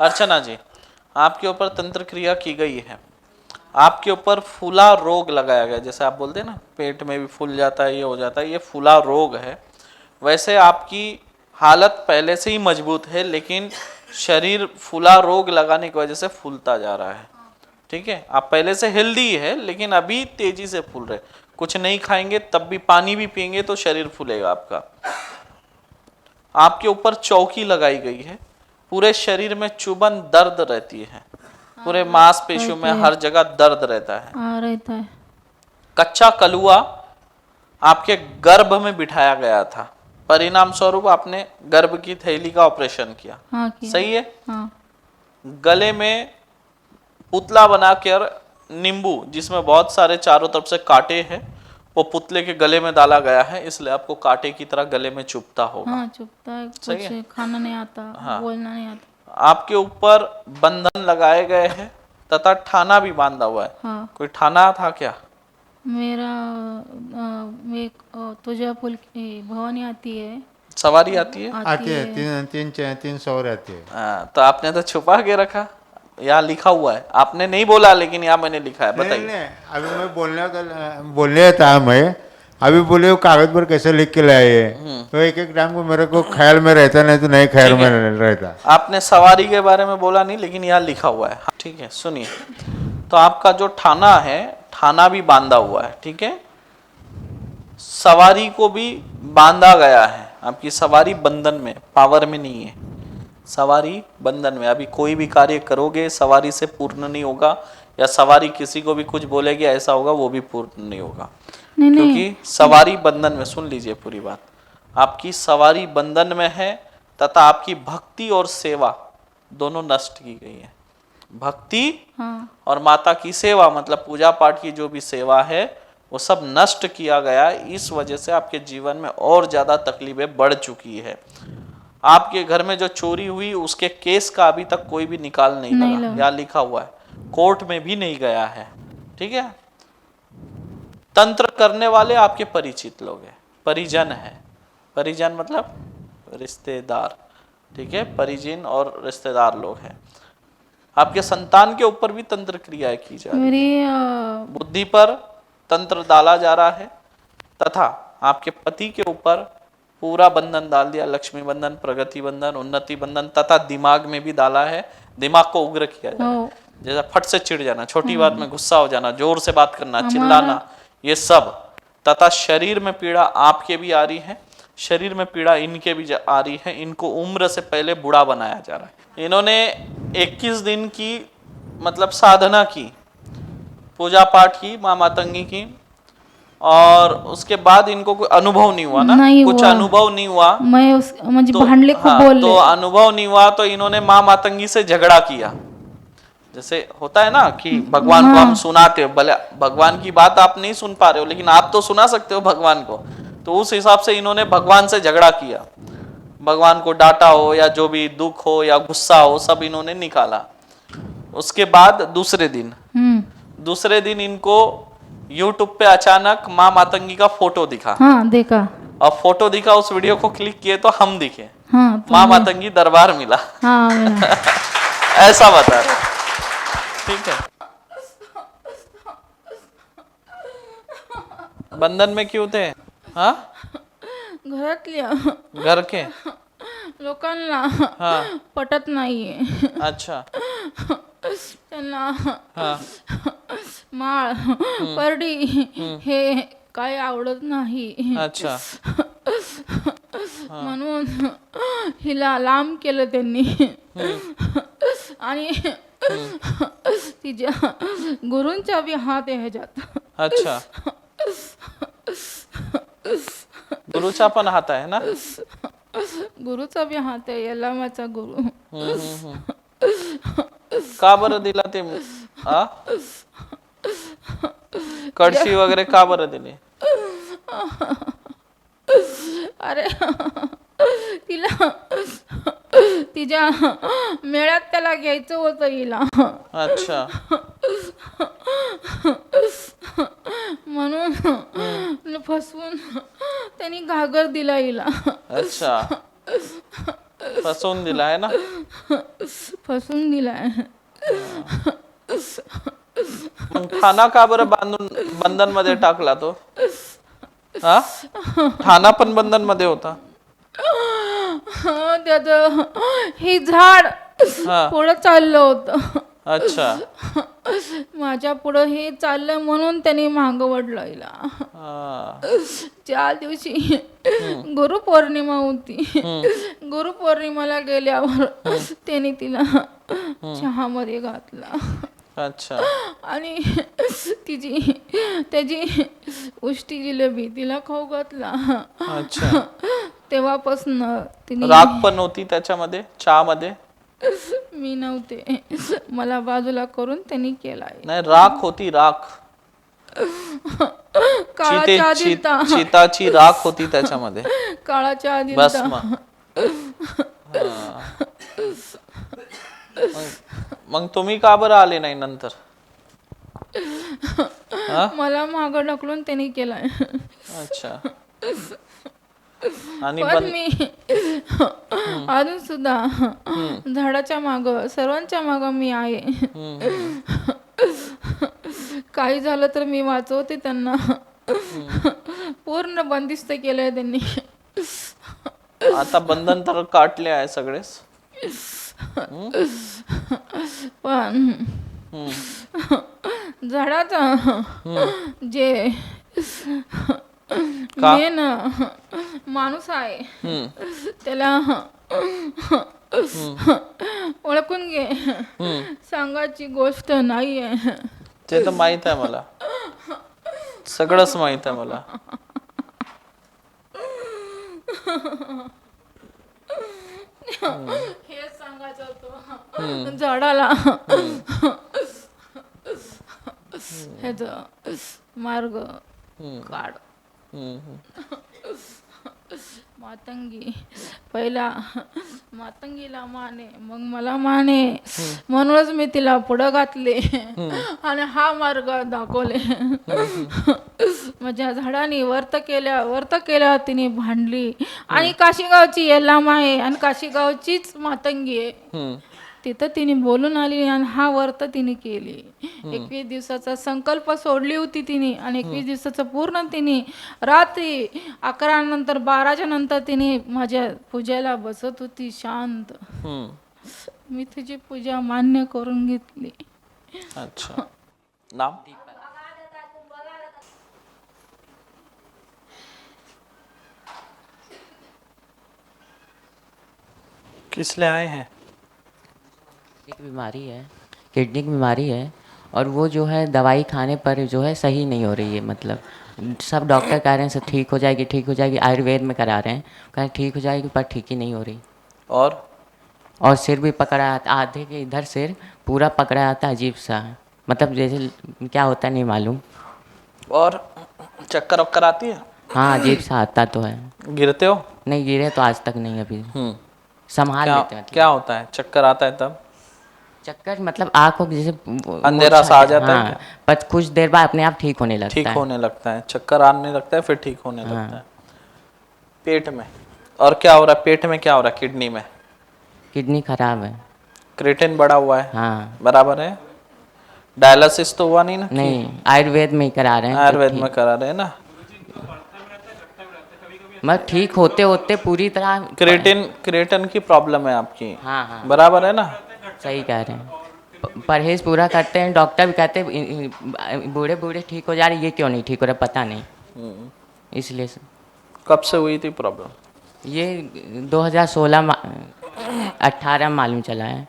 अर्चना जी, आपके ऊपर तंत्र क्रिया की गई है, आपके ऊपर फूला रोग लगाया गया, जैसे आप बोलते हैं ना पेट में भी फूल जाता है, ये हो जाता है, ये फूला रोग है। वैसे आपकी हालत पहले से ही मजबूत है, लेकिन शरीर फूला रोग लगाने की वजह से फूलता जा रहा है। ठीक है, आप पहले से हेल्दी है लेकिन अभी तेजी से फूल रहे। कुछ नहीं खाएंगे तब भी, पानी भी पिएंगे तो शरीर फूलेगा आपका। आपके ऊपर चौकी लगाई गई है, पूरे शरीर में चुभन दर्द रहती है, पूरे मांसपेशियों में हर जगह दर्द रहता है। रहता है। कच्चा कलुआ आपके गर्भ में बिठाया गया था, परिणाम स्वरूप आपने गर्भ की थैली का ऑपरेशन किया। किया। सही है। हाँ। गले में पुतला बनाकर नींबू, जिसमें बहुत सारे चारों तरफ से कांटे हैं, वो पुतले के गले में डाला गया है, इसलिए आपको कांटे की तरह गले में चुभता होगा। चुभता है, सही है। कुछ खाना नहीं आता, बोलना नहीं आता। आपके ऊपर बंधन लगाए गए हैं तथा ठाना भी बांधा हुआ है। कोई ठाना था क्या? मेरा तुळजापुर भवानी आती है, सवारी आती है। आती है, तीन सवारी आती है। तो आपने तो छुपा के रखा, यहाँ लिखा हुआ है, आपने नहीं बोला लेकिन यहाँ मैंने लिखा है। बताइए। अभी मैं बोलने था मैं, अभी बोले वो कागज पर कैसे लिख के लाए, तो एक एक टाइम को मेरे को ख्याल में रहता, नहीं तो नहीं ख्याल में रहता। आपने सवारी के बारे में बोला नहीं, लेकिन यहाँ लिखा हुआ है। ठीक है, सुनिए। तो आपका जो ठाना है, ठाना भी बांधा हुआ है। ठीक है, सवारी को भी बांधा गया है। आपकी सवारी बंधन में, पावर में नहीं है, सवारी बंधन में। अभी कोई भी कार्य करोगे सवारी से पूर्ण नहीं होगा, या सवारी किसी को भी कुछ बोलेगी ऐसा होगा, वो भी पूर्ण नहीं होगा। क्योंकि सवारी बंधन में, सुन लीजिए पूरी बात, आपकी सवारी बंधन में है तथा आपकी भक्ति और सेवा दोनों नष्ट की गई है। भक्ति और माता की सेवा, मतलब पूजा पाठ की जो भी सेवा है, वो सब नष्ट किया गया। इस वजह से आपके जीवन में और ज्यादा तकलीफें बढ़ चुकी है। आपके घर में जो चोरी हुई उसके केस का अभी तक कोई भी निकाल नहीं लगा, यहाँ लिखा हुआ है, कोर्ट में भी नहीं गया है। ठीक है, तंत्र करने वाले आपके परिचित लोग हैं, परिजन है। परिजन मतलब रिश्तेदार। ठीक है, परिजन और रिश्तेदार लोग हैं। आपके संतान के ऊपर भी तंत्र क्रियाएं की जा रही है। बुद्धि पर तंत्र डाला जा रहा है तथा आपके पति के ऊपर पूरा बंधन डाल दिया, लक्ष्मी बंधन, प्रगति बंधन, उन्नति बंधन, तथा दिमाग में भी डाला है। दिमाग को उग्र किया जा रहा है, जैसा फट से चिढ़ जाना, छोटी बात में गुस्सा हो जाना, जोर से बात करना, चिल्लाना, ये सब। तथा शरीर में पीड़ा आपके भी आ रही है, शरीर में पीड़ा इनके भी आ रही है। इनको उम्र से पहले बूढ़ा बनाया जा रहा है। इन्होंने 21 दिन की मतलब साधना की, पूजा पाठ की, माँ मातंगी की, और उसके बाद इनको कोई अनुभव नहीं हुआ ना, कुछ अनुभव नहीं हुआ। तो अनुभव नहीं हुआ तो इन्होंने माँ मातंगी से झगड़ा किया। जैसे होता है ना कि भगवान को हम सुनाते हो, भले भगवान की बात आप नहीं सुन पा रहे हो, लेकिन आप तो सुना सकते हो भगवान को। तो उस हिसाब से इन्होंने भगवान से झगड़ा किया, भगवान को डांटा हो या जो भी दुख हो या गुस्सा हो, सब इन्होंने निकाला। उसके बाद दूसरे दिन इनको यूट्यूब पे अचानक माँ मातंगी का फोटो दिखा। देखा। और फोटो दिखा, उस वीडियो को क्लिक किए तो हम दिखे। माँ मातंगी दरबार मिला। ऐसा बता रहे। ठीक है, बंधन में क्यों थे? घर के लोकांना पटत नाहीये। अच्छा, त्यांना माळ परडी हे काय आवडत नाही। अच्छा, म्हणून हिला लांब केलं त्यांनी आणि तिच्या गुरूंचा भी हात आहे ह्याच्यात। अच्छा, गुरुचा पण हात आहे ना? गुरुचा भी हात आहे, यल्लामाचा गुरु। का बरं दिला ते? कळशी वगैरे का बरं दिली? अरे तिला तिच्या मेळ्यात त्याला घ्यायचं होतं हिला। अच्छा, म्हणून फसवून त्यांनी घागर दिला हिला। अच्छा, फसवून दिला आहे ना? फसून दिलाय. मग ठाणा का बरं बंधन मध्ये टाकला तो? हा, ठाणा पण बंधन मध्ये होता. त्याचं हे झाड हा, पुढं चाललं होतं. अच्छा. माझ्या पुढं हे चाललं म्हणून त्यांनी मागं वडलं हिला. हा, ज्या दिवशी गुरुपौर्णिमा होती, गुरुपौर्णिमाला गेल्यावर त्यांनी तिला चहामध्ये घातला अच्छा. आणि त्याची उष्टी जिलेबी तिला खाऊ घातला. अच्छा. तेव्हापासून तिने राख पण होती त्याच्यामध्ये, चहामध्ये? मी नव्हते, मला बाजूला करून त्यांनी केलाय. नाही, राख होती, राख. काळा चहा दिलता, चिताची राख होती त्याच्यामध्ये. काळा चहा बस दिलता. मग तुम्ही का बरं आले नाही नंतर? हा? मला मागं ढकलून त्यांनी केलाय. अच्छा. आणि पण मी अजून सुद्धा झाडाच्या माग, सर्वांच्या माग मी आहे. काही झालं तर मी वाचवते त्यांना. पूर्ण बंदिस्त केलंय त्यांनी. आता बंधन तर काटले आहे सगळेच. पण झाडाचा जे मेन माणूस आहे त्याला ओळखून घे. सांगायची गोष्ट नाहीये. ते तर माहित आहे मला, सगळंच माहित आहे मला. हे सांगायचं होतं झाडाला. ह्याच मार्ग काढ. मातंगी पहिला मातंगीला माने, मग मला माने, म्हणूनच मी तिला पुढं घातले आणि हा मार्ग दाखवले. माझ्या झाडाने वर्त केल्या तिने भांडली. आणि काशीगावची येलाम आहे आणि काशीगावचीच मातंगी आहे. तिथं तिने बोलून आली आणि हा वर्त तिने केली. 21 दिवसाचा संकल्प सोडली होती तिने आणि 21 दिवसाचं पूर्ण तिने रात्री 11 नंतर 12च्या नंतर तिने माझ्या पूजेला बसत होती शांत. मी तुझी पूजा मान्य करून घेतली. अच्छा. नाम? किस लिए आए हैं? एक बीमारी है, किडनी की बीमारी है, और वो जो है दवाई खाने पर जो है सही नहीं हो रही है. मतलब सब डॉक्टर कह रहे हैं सब ठीक हो जाएगी, ठीक हो जाएगी. आयुर्वेद में करा रहे हैं, कह रहे ठीक हो जाएगी, पर ठीक ही नहीं हो रही. और सिर भी पकड़ा आता, आधे के इधर सिर पूरा पकड़ा आता, अजीब सा. मतलब जैसे क्या होता है नहीं मालूम. और चक्कर वक्कर आती है? हाँ, अजीब सा आता तो है. गिरते हो? नहीं गिरे तो आज तक नहीं. अभी संभाल लेते हैं. क्या होता है? चक्कर आता है तब? चक्कर मतलब आँखों को जैसे अंधेरा सा आ जाता है? पर कुछ देर बाद अपने आप ठीक होने लगता ठीक है. होने लगता है, चक्कर आने लगता है, फिर ठीक होने लगता है. पेट में और क्या हो रहा है? पेट में क्या हो रहा है? किडनी में किडनी खराब है. क्रिएटिन बढ़ा हुआ है? हाँ. बराबर है. डायलिसिस तो हुआ नहीं ना? नहीं, आयुर्वेद में ही करा रहे हैं. आयुर्वेद में करा रहे हैं ना. मतलब ठीक होते होते पूरी तरह. क्रिएटिन की प्रॉब्लम है आपकी. हाँ. बराबर है ना? सही कह रहे हैं. परहेज पूरा करते हैं. डॉक्टर भी कहते हैं बूढ़े बूढ़े ठीक हो जा रहे, ये क्यों नहीं ठीक हो रहा पता नहीं. इसलिए कब से हुई थी प्रॉब्लम? ये 2016-18 में मालूम चला है.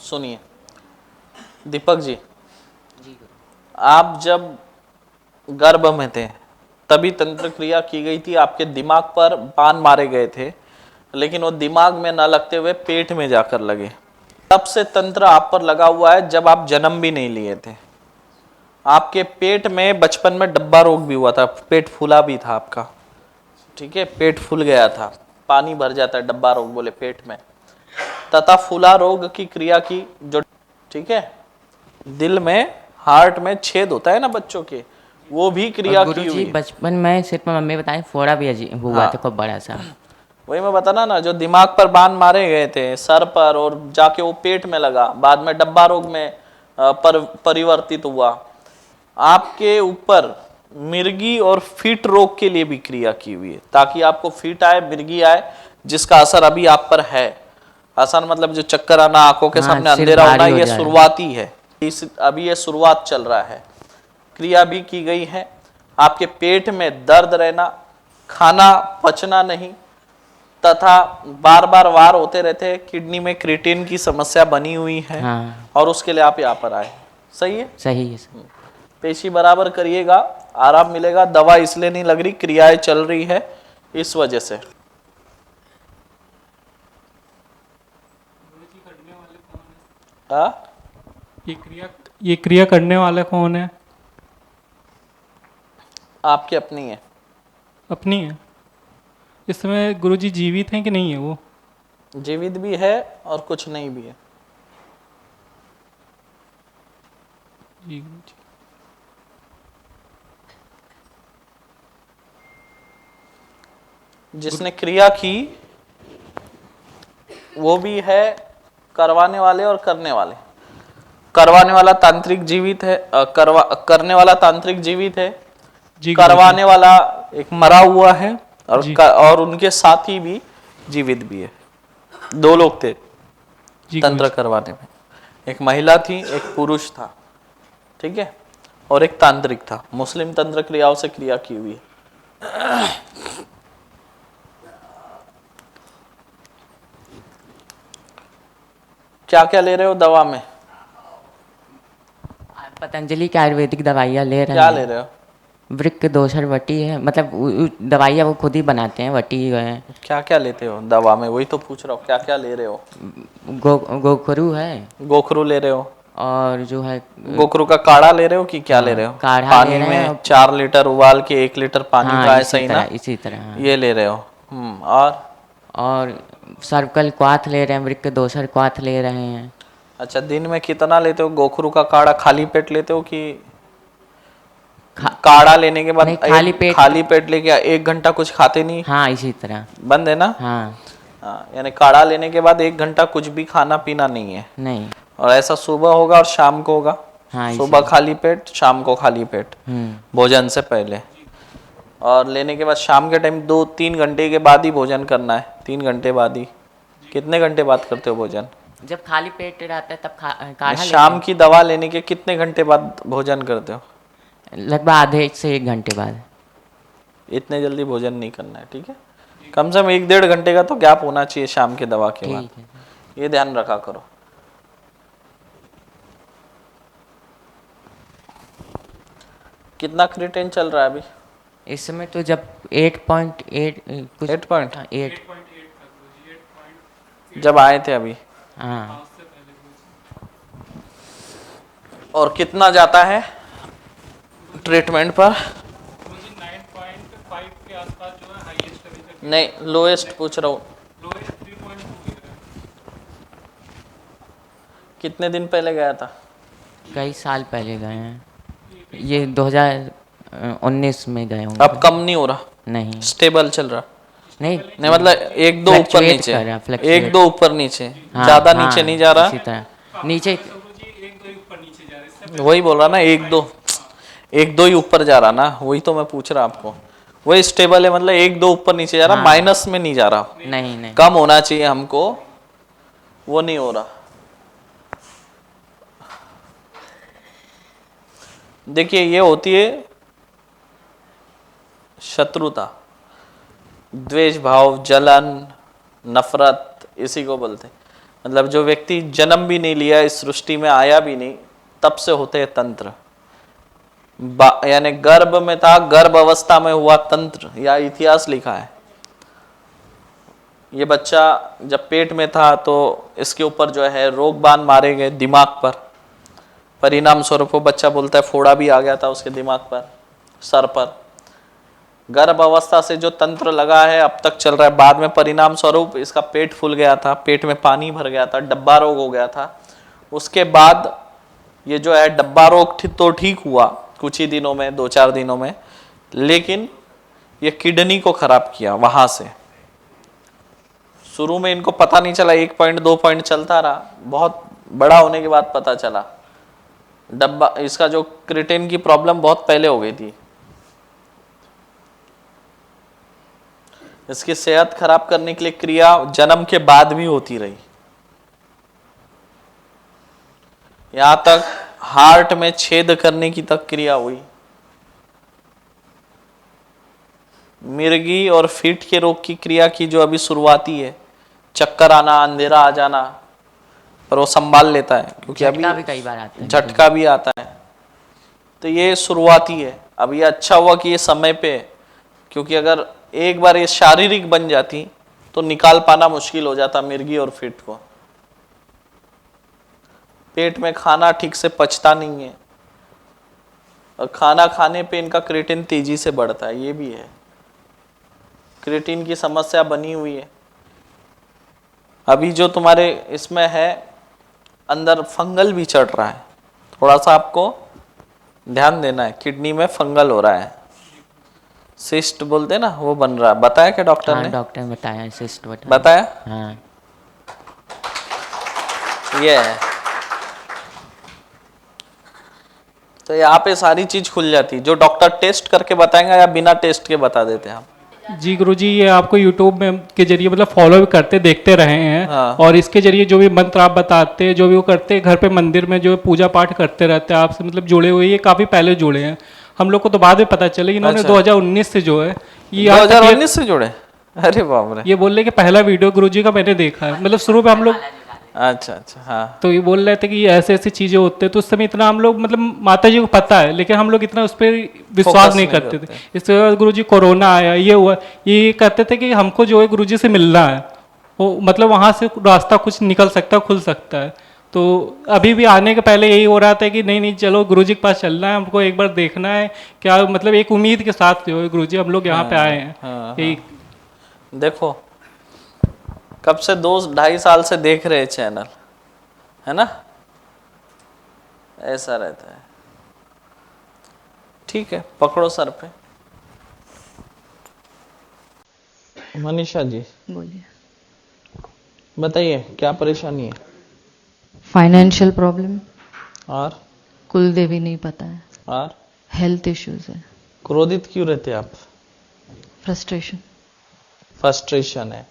सुनिए दीपक जी, आप जब गर्भ में थे तभी तंत्र क्रिया की गई थी. आपके दिमाग पर बाण मारे गए थे, लेकिन वो दिमाग में न लगते हुए पेट में जाकर लगे. तब से तंत्र आप पर लगा हुआ है जब आप जन्म भी नहीं लिए थे. आपके पेट में बचपन में डब्बा रोग भी हुआ था, पेट फूला भी था आपका. ठीक है, पेट फूल गया था, पानी भर जाता है, डब्बा रोग बोले पेट में. तथा फूला रोग की क्रिया की जो, ठीक है, दिल में हार्ट में छेद होता है ना बच्चों के, वो भी क्रिया की हुई. बचपन में सिर्फ मम्मी बताए फोड़ा भी हुआ था खूब बड़ा सा. वही मैं बताना ना, जो दिमाग पर बाण मारे गए थे सर पर और जाके वो पेट में लगा, बाद में डब्बा रोग में परिवर्तित हुआ। आपके ऊपर मिर्गी और फीट रोग के लिए भी क्रिया की हुई है, ताकि आपको फीट आए, मिर्गी आए, जिसका असर अभी आप पर है। असर मतलब जो चक्कर आना, आंखों के सामने सिर अंधेरा होना, भारी हो ये जाए। शुरुआती है। अभी ये शुरुआत चल रहा है। क्रिया भी की गई है। आपके पेट में दर्द रहना, खाना पचना नहीं, तथा बार बार वार होते रहते हैं, किडनी में क्रिएटिन की समस्या बनी हुई है। हाँ। और उसके लिए आप यहाँ पर आए। सही है। सही है सर। पेशी बराबर करिएगा, आराम मिलेगा। दवा इसलिए नहीं लग रही, क्रियाएं चल रही है इस वजह से। ये क्रिया करने वाला कौन है? आपकी अपनी है। अपनी है। इस समय गुरुजी जीवित हैं कि नहीं है वो? जीवित भी है और कुछ नहीं भी है। जी गुरुजी। जिसने क्रिया की वो भी है, करवाने वाले और करने वाले। करवाने वाला तांत्रिक जीवित है, करने वाला तांत्रिक जीवित है, जी करवाने वाला एक मरा हुआ है, जी। और उनके साथी भी जीवित भी है। दो लोग थे जी तंत्र गुरुजी। करवाने में, एक महिला थी, एक पुरुष था, ठीक है, और एक तांत्रिक था। मुस्लिम तंत्र क्रियाओं से क्रिया की हुई है। क्या क्या ले रहे हो दवा में? पतंजलि की आयुर्वेदिक दवाइयाँ ले रहे क्या हैं। ले रहे हो? वृक्क दोषर वटी है, मतलब दवाइयाँ वो खुद ही बनाते हैं, वटी है। क्या क्या लेते हो दवा में? वही तो पूछ रहा हूँ, क्या क्या ले रहे हो? गोखरू है, गोखरू ले रहे हो? और जो है गोखरू का काढ़ा ले रहे हो कि क्या ले रहे हो? काढ़ा ले पानी रहे हैं में और- 4 लीटर उबाल के 1 लीटर पानी हाँ, का, ऐसा ही ना? इसी तरह हाँ। ये ले रहे हो। और सर्वकल क्वाथ ले रहे हैं, वृक्क दोषर क्वाथ ले रहे हैं। अच्छा, दिन में कितना लेते हो गोखरू का काढ़ा? खाली पेट लेते हो कि काढ़ा लेने के बाद नहीं, खाली पेट। खाली पेट लेके 1 घंटा कुछ खाते नहीं? हाँ इसी तरह। बंद है ना? हाँ। हाँ, यानी काढ़ा लेने के बाद 1 घंटा कुछ भी खाना पीना नहीं है। नहीं। और ऐसा सुबह होगा और शाम को होगा? हाँ, सुबह खाली पेट, शाम को खाली पेट, भोजन से पहले। और लेने के बाद शाम के टाइम 2-3 घंटे के बाद ही भोजन करना है। 3 घंटे बाद ही। कितने घंटे बाद करते हो भोजन? जब खाली पेट रहता है तब काढ़ा शाम की दवा लेने के कितने घंटे बाद भोजन करते हो? लगभग आधे से 1 घंटे बाद। इतने जल्दी भोजन नहीं करना है, ठीक है? कम से कम 1-1.5 घंटे का तो गैप होना चाहिए शाम के दवा के बाद। ठीक है। ये ध्यान रखा करो। कितना क्रिएटिन चल रहा है अभी? इस समय तो जब 8.8 कुछ 8 पॉइंट 8। जब आए थे अभी। हाँ। और कितना जाता है ट्रीटमेंट पर? 9.5 के आसपास जो है हाईएस्ट अभी नहीं, लोएस्ट पूछ रहा हूँ। लोएस्ट 3.2 है। कितने दिन पहले गया था? कई साल पहले गए हैं, ये 2019 में गए होंगे। अब कम नहीं हो रहा? नहीं स्टेबल चल रहा? नहीं नहीं मतलब 1-2 ऊपर Fluctuate नीचे, कर रहा, fluctuate। 1-2 ऊपर नीचे, हाँ, ज्यादा हाँ, नीचे नहीं जा रहा? इसी तरह नीचे। वही बोल रहा ना, 1-2 ही ऊपर जा रहा ना, वही तो मैं पूछ रहा आपको। वही स्टेबल है, मतलब 1-2 ऊपर नीचे जा रहा, हाँ। माइनस में नहीं जा रहा। नहीं नहीं। कम होना चाहिए हमको, वो नहीं हो रहा। देखिए, ये होती है शत्रुता, द्वेष भाव, जलन, नफरत, इसी को बोलते हैं। मतलब जो व्यक्ति जन्म भी नहीं लिया, इस सृष्टि में आया भी नहीं, तब से होते हैं तंत्र। यानी गर्भ में था, गर्भ अवस्था में हुआ तंत्र, या इतिहास लिखा है। ये बच्चा जब पेट में था तो इसके ऊपर जो है रोग बाण मारे गए दिमाग पर। परिणाम स्वरूप वो बच्चा बोलता है फोड़ा भी आ गया था उसके दिमाग पर, सर पर। गर्भ अवस्था से जो तंत्र लगा है अब तक चल रहा है। बाद में परिणाम स्वरूप इसका पेट फूल गया था, पेट में पानी भर गया था, डब्बा रोग हो गया था। उसके बाद ये जो है डब्बा रोग तो ठीक हुआ कुछ ही दिनों में, 2-4 दिनों में, लेकिन ये किडनी को खराब किया वहां से। शुरू में इनको पता नहीं चला, 1 पॉइंट 2 पॉइंट चलता रहा, बहुत बड़ा होने के बाद पता चला। डब्बा इसका जो क्रिएटिन की प्रॉब्लम बहुत पहले हो गई थी। इसकी सेहत खराब करने के लिए क्रिया जन्म के बाद भी होती रही, यहां तक हार्ट में छेद करने की तक क्रिया हुई। मिर्गी और फीट के रोग की क्रिया की जो अभी शुरुआती है, चक्कर आना, अंधेरा आ जाना, पर वो संभाल लेता है क्योंकि अभी झटका भी कई बार आता है। झटका भी आता है। तो ये शुरुआती है। अब ये अच्छा हुआ कि ये समय पे है, क्योंकि अगर एक बार ये शारीरिक बन जाती तो निकाल पाना मुश्किल हो जाता मिर्गी और फीट को। पेट में खाना ठीक से पचता नहीं है और खाना खाने पे इनका क्रिएटिन तेजी से बढ़ता है, ये भी है। क्रिएटिन की समस्या बनी हुई है। अभी जो तुम्हारे इसमें है अंदर फंगल भी चढ़ रहा है, थोड़ा सा आपको ध्यान देना है। किडनी में फंगल हो रहा है, सिस्ट बोलते हैं ना, वो बन रहा है। बताया क्या डॉक्टर हाँ, ने? डॉक्टर ने बताया, सिस्ट बताया? हाँ। ये है। तो यहाँ पे सारी चीज खुल जाती है, जो डॉक्टर टेस्ट करके बताएंगे या बिना टेस्ट के बता देते हैं हम। जी गुरुजी, ये आपको यूट्यूब में के जरिए मतलब फॉलो भी करते देखते रहे हैं। हाँ। और इसके जरिए जो भी मंत्र आप बताते हैं, जो भी वो करते हैं घर पे मंदिर में जो पूजा पाठ करते रहते हैं, आपसे मतलब जुड़े हुए, ये काफ़ी पहले जुड़े हैं। हम लोग को तो बाद में पता चला, इन्होंने अच्छा। 2019 से जो है ये आज तक 2019 से जुड़े? अरे बाप रे। ये बोल रहे कि पहला वीडियो गुरुजी का मैंने देखा है। मतलब शुरू में हम लोग अच्छा अच्छा, हाँ। तो ये बोल रहे थे कि ऐसे ऐसी चीजें होते हैं, तो उस समय इतना हम लोग मतलब माता जी को पता है, लेकिन हम लोग इतना उस पर विश्वास Focus नहीं नहीं करते करते। थे। इसके बाद गुरुजी कोरोना आया, ये हुआ, ये कहते थे कि हमको जो है गुरुजी से मिलना है, वो मतलब वहां से रास्ता कुछ निकल सकता है, खुल सकता है। तो अभी भी आने के पहले यही हो रहा था कि नहीं नहीं चलो गुरुजी के पास चलना है, हमको एक बार देखना है क्या, मतलब एक उम्मीद के साथ जो है गुरुजी हम लोग यहाँ पे आए हैं। हाँ, यही देखो कब से 2-2.5 साल से देख रहे चैनल, है ना? ऐसा रहता है। ठीक है, पकड़ो सर पे। मनीषा जी बोलिए। बताइए क्या परेशानी है? फाइनेंशियल प्रॉब्लम, और कुल देवी नहीं पता है, और हेल्थ इश्यूज है, क्रोधित क्यों रहते आप? फ्रस्ट्रेशन। फ्रस्ट्रेशन है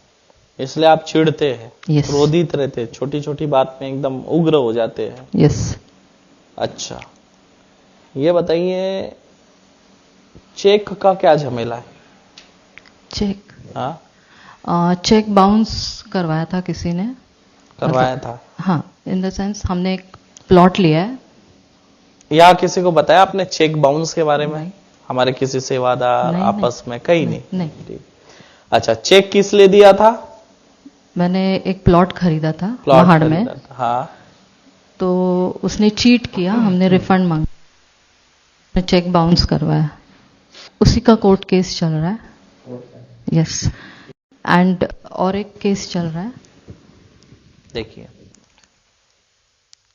इसलिए आप चिढ़ते हैं, Yes. क्रोधित रहते हैं, छोटी छोटी बात में एकदम उग्र हो जाते हैं। यस। अच्छा, ये बताइए चेक का क्या झमेला है? चेक हाँ, चेक बाउंस करवाया था किसी ने। करवाया था? हाँ, इन द सेंस हमने एक प्लॉट लिया है। या किसी को बताया आपने चेक बाउंस के बारे में? हमारे किसी सेवादार नहीं, आपस में? कहीं नहीं। नहीं, ठीक। अच्छा, चेक किस लिए दिया था? मैंने एक प्लॉट खरीदा था प्लॉट पहाड़ में, खरीदा था। हाँ, तो उसने चीट किया, हमने रिफंड मांगा, चेक बाउंस करवाया, उसी का कोर्ट केस चल रहा है। यस। एंड और एक केस चल रहा है। देखिए,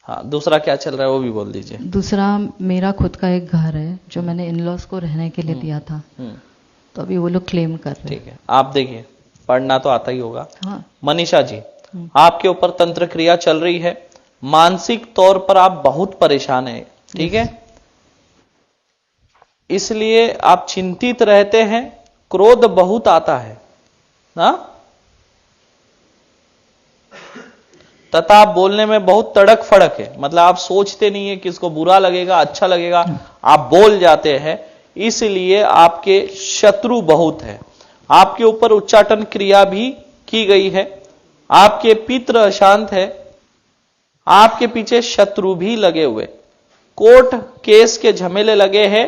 हाँ, दूसरा क्या चल रहा है वो भी बोल दीजिए। दूसरा, मेरा खुद का एक घर है जो मैंने इन-लॉज को रहने के लिए दिया था, तो अभी वो लोग क्लेम कर रहे हैं। ठीक है, आप देखिए, पढ़ना तो आता ही होगा। हाँ, मनीषा जी, आपके ऊपर तंत्र क्रिया चल रही है, मानसिक तौर पर आप बहुत परेशान हैं, ठीक है? इसलिए आप चिंतित रहते हैं, क्रोध बहुत आता है ना, तथा आप बोलने में बहुत तड़क फड़क है, मतलब आप सोचते नहीं है किसको बुरा लगेगा अच्छा लगेगा, आप बोल जाते हैं, इसलिए आपके शत्रु बहुत है। आपके ऊपर उच्चाटन क्रिया भी की गई है, आपके पितृ अशांत है, आपके पीछे शत्रु भी लगे हुए, कोर्ट केस के झमेले लगे हैं,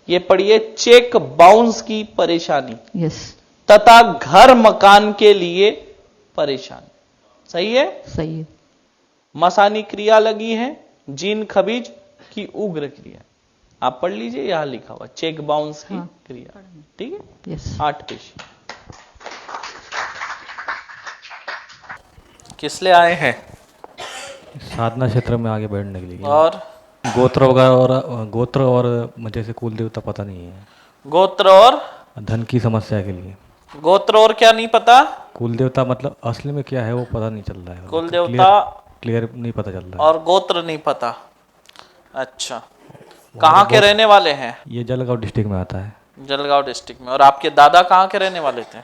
ये पढ़िए चेक बाउंस की परेशानी यस, तथा घर मकान के लिए परेशानी। सही है? सही है। मसानी क्रिया लगी है, जीन खबीज की उग्र क्रिया। आप पढ़ लीजिए, यहां लिखा हुआ चेक बाउंस की क्रिया, ठीक है? यस। 8 पेश। किस लिए आए हैं? साधना क्षेत्र में आगे बढ़ने के लिए। और गोत्र वगैरह और गोत्र और जैसे कुल देवता पता नहीं है, गोत्र और धन की समस्या के लिए। गोत्र और क्या नहीं पता? कुल देवता मतलब असली में क्या है वो पता नहीं चल रहा है, कुल देवता क्लियर नहीं पता चल रहा है। और गोत्र नहीं पता। अच्छा, कहाँ के रहने वाले हैं? ये जलगांव डिस्ट्रिक्ट में आता है। जलगांव डिस्ट्रिक्ट में। और आपके दादा कहाँ के रहने वाले थे?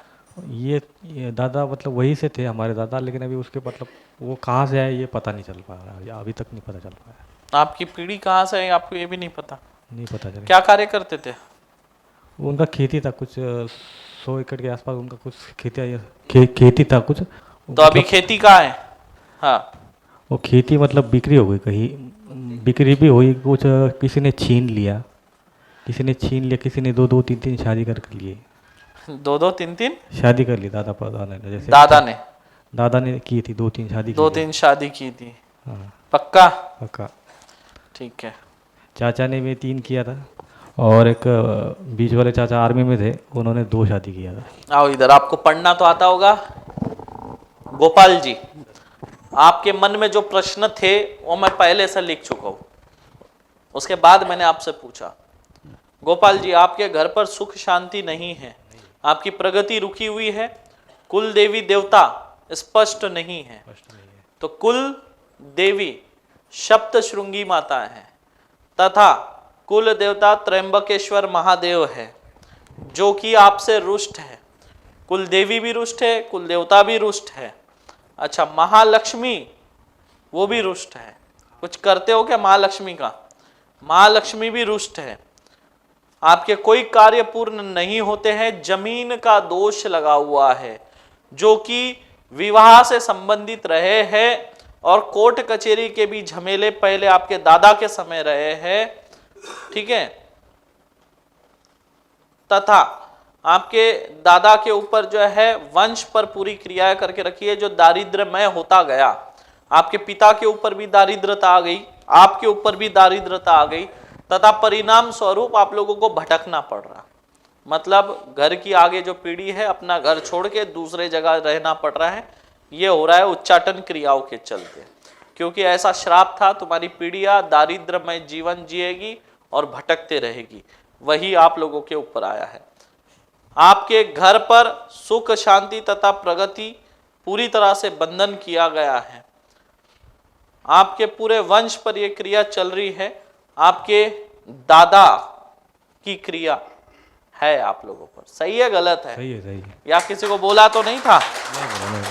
ये दादा मतलब वहीं से थे हमारे दादा, लेकिन अभी उसके मतलब वो कहाँ से आए ये पता नहीं चल पा रहा है, अभी तक नहीं पता चल पाया। आपकी पीढ़ी कहाँ से है आपको ये भी नहीं पता? नहीं पता चला। क्या कार्य करते थे? उनका खेती था कुछ 100 एकड़ के आसपास, उनका कुछ खेती था कुछ। तो अभी खेती कहाँ है? हाँ, वो खेती मतलब बिक्री हो गई, कहीं बिक्री भी हुई, कुछ किसी ने छीन लिया, किसी ने 2-2 3-3 शादी कर लिए। 2-2 3-3 शादी कर ली दादा ने, जैसे दादा ने की थी 2-3 शादी की 2-3 शादी की थी। हाँ पक्का? पक्का। ठीक है। चाचा ने भी 3 किया था, और एक बीच वाले चाचा आर्मी में थे, उन्होंने 2 शादी किया था। आओ इधर, आपको पढ़ना तो आता होगा। गोपाल जी, आपके मन में जो प्रश्न थे वो मैं पहले से लिख चुका हूं, उसके बाद मैंने आपसे पूछा। गोपाल जी, आपके घर पर सुख शांति नहीं है, आपकी प्रगति रुकी हुई है, कुल देवी देवता स्पष्ट नहीं है। तो कुल देवी सप्त श्रृंगी माता है तथा कुल देवता त्र्यंबकेश्वर महादेव है, जो कि आपसे रुष्ट है। कुल देवी भी रुष्ट है, कुल देवता भी रुष्ट है। अच्छा, महालक्ष्मी वो भी रुष्ट है। कुछ करते हो क्या महालक्ष्मी का? महालक्ष्मी भी रुष्ट है। आपके कोई कार्य पूर्ण नहीं होते हैं। जमीन का दोष लगा हुआ है, जो कि विवाह से संबंधित रहे हैं, और कोर्ट कचहरी के भी झमेले पहले आपके दादा के समय रहे हैं। ठीक है। तथा आपके दादा के ऊपर जो है वंश पर पूरी क्रियाएं करके रखी है, जो दारिद्र्यमय होता गया। आपके पिता के ऊपर भी दारिद्रता आ गई, आपके ऊपर भी दारिद्रता आ गई, तथा परिणाम स्वरूप आप लोगों को भटकना पड़ रहा। मतलब घर की आगे जो पीढ़ी है अपना घर छोड़ के दूसरे जगह रहना पड़ रहा है। ये हो रहा है उच्चाटन क्रियाओं के चलते, क्योंकि ऐसा श्राप था, तुम्हारी पीढ़ियां दारिद्र्यमय जीवन जिएगी और भटकते रहेगी। वही आप लोगों के ऊपर आया है। आपके घर पर सुख शांति तथा प्रगति पूरी तरह से बंधन किया गया है। आपके पूरे वंश पर यह क्रिया चल रही है। आपके दादा की क्रिया है आप लोगों पर। सही है गलत है? सही है। या किसी को बोला तो नहीं था? नहीं।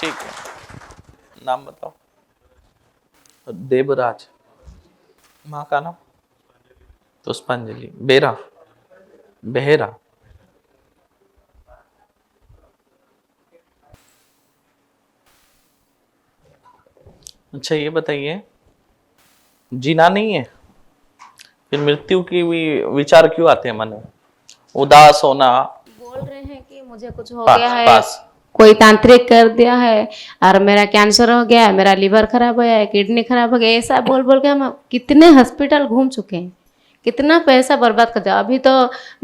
ठीक है। नाम बताओ। देवराज। माँ का नाम? पुष्पांजलि। बेहरा। अच्छा, ये बताइए, जीना नहीं है फिर मृत्यु की विचार क्यों आते हैं मन में? उदास होना। बोल रहे हैं कि मुझे कुछ हो पास, गया है, पास। कोई तांत्रिक कर दिया है, और मेरा कैंसर हो गया है, मेरा लिवर खराब हो गया है, किडनी खराब हो गया, ऐसा बोल बोल के हम कितने हॉस्पिटल घूम चुके हैं, कितना पैसा बर्बाद कर दिया। अभी तो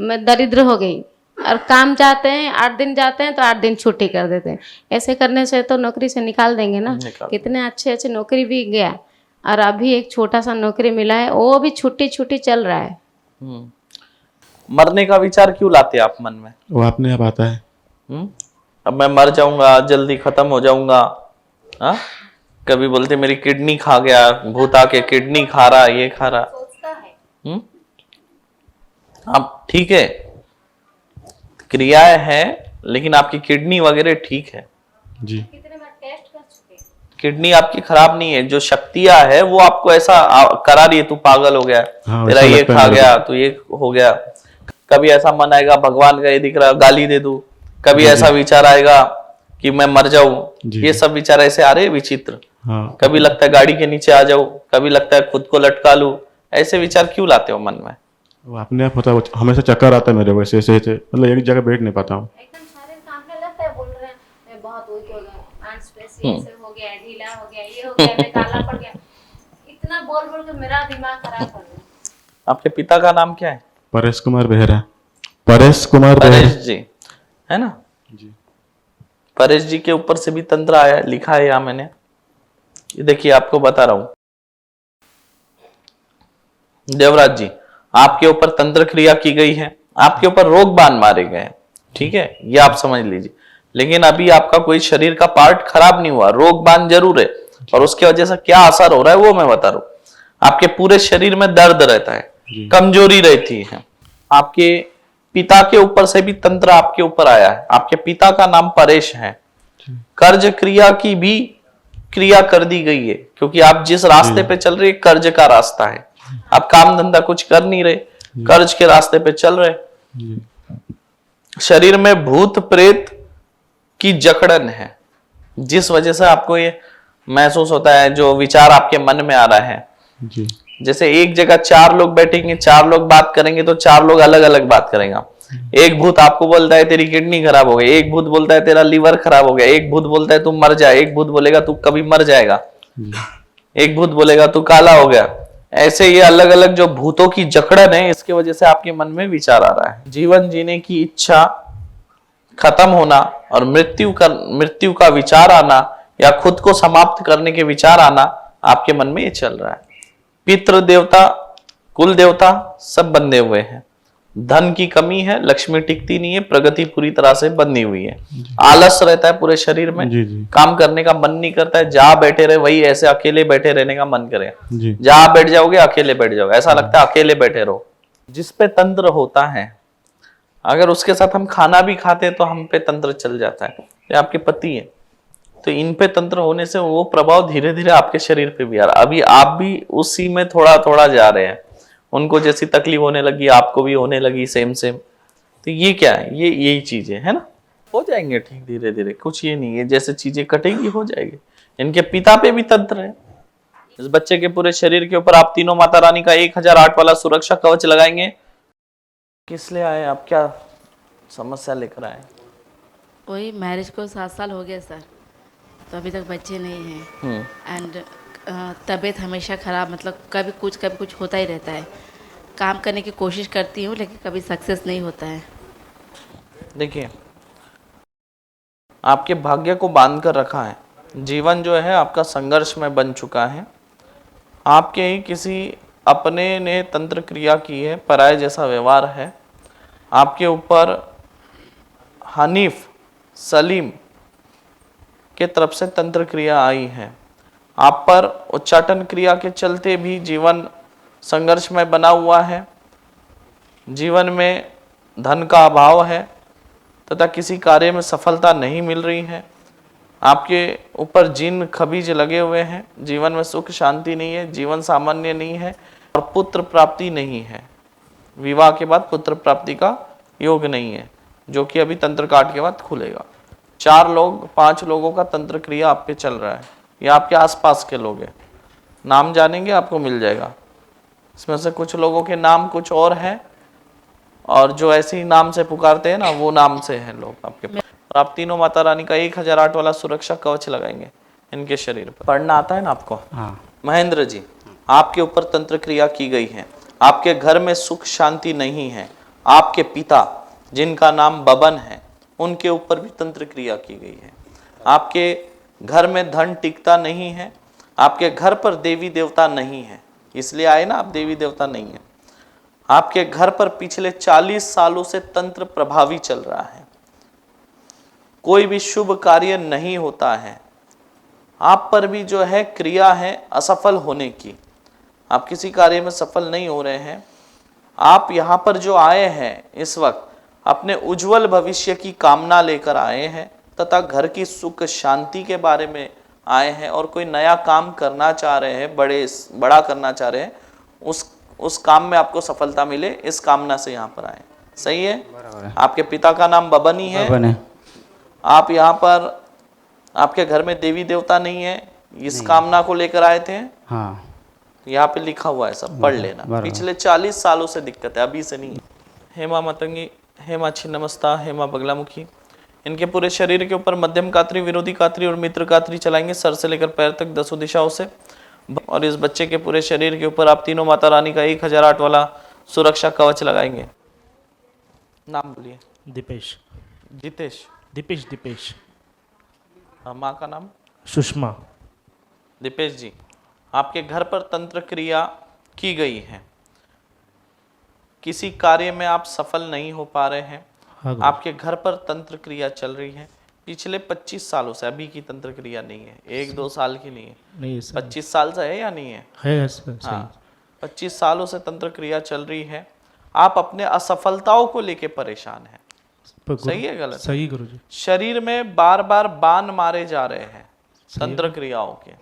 मैं दरिद्र हो गई, और काम जाते हैं 8 दिन जाते हैं तो 8 दिन छुट्टी कर देते हैं। ऐसे करने से तो नौकरी से निकाल देंगे ना। कितने अच्छे नौकरी भी गया, और अभी एक छोटा सा नौकरी मिला है, वो भी छुट्टी चल रहा है। मरने का विचार क्यों लाते आप मन में? वो अपने आप आता है। अब मैं मर जाऊंगा, जल्दी खत्म हो जाऊंगा। हाँ, कभी बोलते मेरी किडनी खा गया, भूत आके किडनी खा रहा, ये खा रहा। अब ठीक है, क्रियाएं हैं, लेकिन आपकी किडनी वगैरह ठीक है जी। किडनी आपकी खराब नहीं है। जो शक्तियां है वो आपको ऐसा करा रही है, तू पागल हो गया, हाँ, तेरा ये खा गया, तो ये हो गया। कभी ऐसा मन आएगा भगवान का ये दिख रहा, गाली दे दूं। कभी ऐसा विचार आएगा कि मैं मर जाऊं। ये सब विचार ऐसे आ रहे विचित्र। हाँ। कभी लगता है गाड़ी के नीचे आ जाऊं, कभी लगता है खुद को लटका लूं। ऐसे विचार क्यों लाते हो मन में? वो अपने आप होता है, हमेशा चक्कर आता है मेरे, वैसे ऐसे मतलब एक जगह बैठ नहीं पाता हूँ। एकदम शरीर कांपने लगता है, बोल रहे हैं मैं बहुत वीक हो गया, मांसपेशी हो गया, ढीला हो गया, ये हो गया, मैं काला पड़ गया। इतना बोल बोल के मेरा दिमाग खराब कर दिया। आपके पिता का नाम क्या है? परेश कुमार बेहरा। परेश कुमार परेश जी है ना जी। परेश जी के ऊपर से भी तंत्र आया, लिखा है यहाँ मैंने। ये देखिए, आपको बता रहा हूं। देवराज जी, आपके ऊपर तंत्र क्रिया की गई है, आपके ऊपर रोग बाण मारे गए हैं। ठीक है, ये आप समझ लीजिए। लेकिन अभी आपका कोई शरीर का पार्ट खराब नहीं हुआ, रोगबान जरूर है, और उसके वजह से क्या असर हो रहा है वो मैं बता रहा हूं। आपके पूरे शरीर में दर्द रहता है, कमजोरी रहती है। आपके पिता के ऊपर से भी तंत्र आपके ऊपर आया है। आपके पिता का नाम परेश है। कर्ज क्रिया की भी क्रिया कर दी गई है, क्योंकि आप जिस रास्ते पे चल रहे कर्ज का रास्ता है। आप काम धंधा कुछ कर नहीं रहे, कर्ज के रास्ते पे चल रहे। शरीर में भूत प्रेत की जकड़न है, जिस वजह से आपको ये महसूस होता है, जो विचार आपके मन में आ रहा है। जी जैसे एक जगह 4 लोग बैठेंगे, 4 लोग बात करेंगे तो 4 लोग अलग अलग बात करेंगे। एक भूत आपको बोलता है तेरी किडनी खराब हो गई, एक भूत बोलता है तेरा लीवर खराब हो गया, एक भूत बोलता है तू मर जाए, एक भूत बोलेगा तू कभी मर जाएगा, एक भूत बोलेगा तू काला हो गया। ऐसे ये अलग अलग जो भूतों की जकड़न है, इसकी वजह से आपके मन में विचार आ रहा है। जीवन जीने की इच्छा खत्म होना और मृत्यु का विचार आना, या खुद को समाप्त करने के विचार आना आपके मन में ये चल रहा है। पितृ देवता, कुल देवता सब बंधे हुए हैं। धन की कमी है, लक्ष्मी टिकती नहीं है, प्रगति पूरी तरह से बंधी हुई है। आलस रहता है पूरे शरीर में, जी जी काम करने का मन नहीं करता है। जहां बैठे रहे वही ऐसे अकेले बैठे रहने का मन करे। जी जहां बैठ जाओगे अकेले बैठ जाओगे, ऐसा लगता है अकेले बैठे रहो। जिस पे तंत्र होता है, अगर उसके साथ हम खाना भी खाते हैं तो हम पे तंत्र चल जाता है। ये आपके पति है, तो इन पे तंत्र होने से वो प्रभाव धीरे धीरे आपके शरीर पे भी आ रहा है। अभी आप भी उसी में थोड़ा थोड़ा जा रहे हैं। उनको जैसी तकलीफ होने लगी आपको भी होने लगी, सेम सेम। तो ये क्या है, ये यही चीजें है ना, हो जाएंगे ठीक धीरे धीरे। कुछ ये नहीं है, जैसे चीजें कटेंगी हो जाएगी। इनके पिता पे भी तंत्र है। इस बच्चे के पूरे शरीर के ऊपर आप तीनों माता रानी का 1008 वाला सुरक्षा कवच लगाएंगे। किस लिए आए आप, क्या समस्या लेकर आए? वही मैरिज को 7 साल हो गया सर, तो अभी तक बच्चे नहीं हैं। एंड तबीयत हमेशा ख़राब, मतलब कभी कुछ होता ही रहता है। काम करने की कोशिश करती हूँ लेकिन कभी सक्सेस नहीं होता है। देखिए, आपके भाग्य को बांध कर रखा है। जीवन जो है आपका संघर्ष में बन चुका है। आपके ही किसी अपने ने तंत्र क्रिया की है, पराये जैसा व्यवहार है। आपके ऊपर हनीफ सलीम के तरफ से तंत्र क्रिया आई है। आप पर उच्चाटन क्रिया के चलते भी जीवन संघर्ष में बना हुआ है। जीवन में धन का अभाव है तथा किसी कार्य में सफलता नहीं मिल रही है। आपके ऊपर जिन खबीज लगे हुए हैं। जीवन में सुख शांति नहीं है, जीवन सामान्य नहीं है और पुत्र प्राप्ति नहीं है। विवाह के बाद पुत्र प्राप्ति का योग नहीं है, जो कि अभी तंत्र काट के बाद खुलेगा। 5 लोगों का तंत्र क्रिया आप पे चल रहा है। ये आपके आसपास के लोग हैं। नाम जानेंगे आपको मिल जाएगा। इसमें से कुछ लोगों के नाम कुछ और हैं, और जो ऐसे ही नाम से पुकारते हैं ना, वो नाम से हैं लोग आपके पास। और आप तीनों माता रानी का 1008 वाला सुरक्षा कवच लगाएंगे इनके शरीर पर। पढ़ना आता है ना आपको? हाँ। महेंद्र जी, आपके ऊपर तंत्र क्रिया की गई है। आपके घर में सुख शांति नहीं है। आपके पिता जिनका नाम बबन है, उनके ऊपर भी तंत्र क्रिया की गई है। आपके घर में धन टिकता नहीं है। आपके घर पर देवी देवता नहीं है, इसलिए आए ना आप, देवी देवता नहीं है। आपके घर पर पिछले 40 सालों से तंत्र प्रभावी चल रहा है। कोई भी शुभ कार्य नहीं होता है। आप पर भी जो है क्रिया है असफल होने की। आप किसी कार्य में सफल नहीं हो रहे हैं। आप यहाँ पर जो आए हैं इस वक्त अपने उज्जवल भविष्य की कामना लेकर आए हैं तथा घर की सुख शांति के बारे में आए हैं, और कोई नया काम करना चाह रहे हैं, बड़ा करना चाह रहे हैं। उस काम में आपको सफलता मिले, इस कामना से यहाँ पर आए। सही है? आपके पिता का नाम बबन ही है। आप यहाँ पर, आपके घर में देवी देवता नहीं है, इस कामना को लेकर आए थे। हाँ। यहाँ पे लिखा हुआ है, सब पढ़ लेना। पिछले 40 सालों से दिक्कत है, अभी से नहीं। हेमा मतंगी, हेमा छिन्नमस्ता, हेमा बगलामुखी। इनके पूरे शरीर के ऊपर मध्यम कात्री, विरोधी कात्री और मित्र कात्री चलाएंगे, सर से लेकर पैर तक 10 दिशाओं से। और इस बच्चे के पूरे शरीर के ऊपर आप तीनों माता रानी का 1008 वाला सुरक्षा कवच लगाएंगे। नाम बोलिए। दीपेश। जितेश। दीपेश। माँ का नाम? सुषमा। दीपेश जी, आपके घर पर तंत्र क्रिया की गई है। किसी कार्य में आप सफल नहीं हो पा रहे हैं। हाँ। आपके घर पर तंत्र क्रिया चल रही है। पिछले 25 सालों से, अभी की तंत्र क्रिया नहीं है, 1-2 साल की नहीं है, नहीं सर 25 साल से है या नहीं है? है सर हाँ, 25 सालों से तंत्र क्रिया चल रही है। आप अपने असफलताओं को लेके परेशान हैं। सही है गलत? सही गुरुजी। शरीर में बार बार बाण मारे जा रहे हैं तंत्र क्रियाओं के।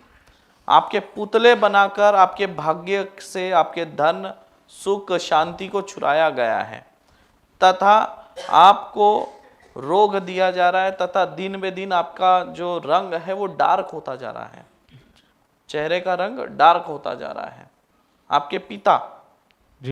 आपके पुतले बनाकर आपके भाग्य से आपके धन सुख शांति को छुड़ाया गया है, तथा आपको रोग दिया जा रहा है, तथा दिन बे दिन आपका जो रंग है वो डार्क होता जा रहा है, चेहरे का रंग डार्क होता जा रहा है। आपके पिता जी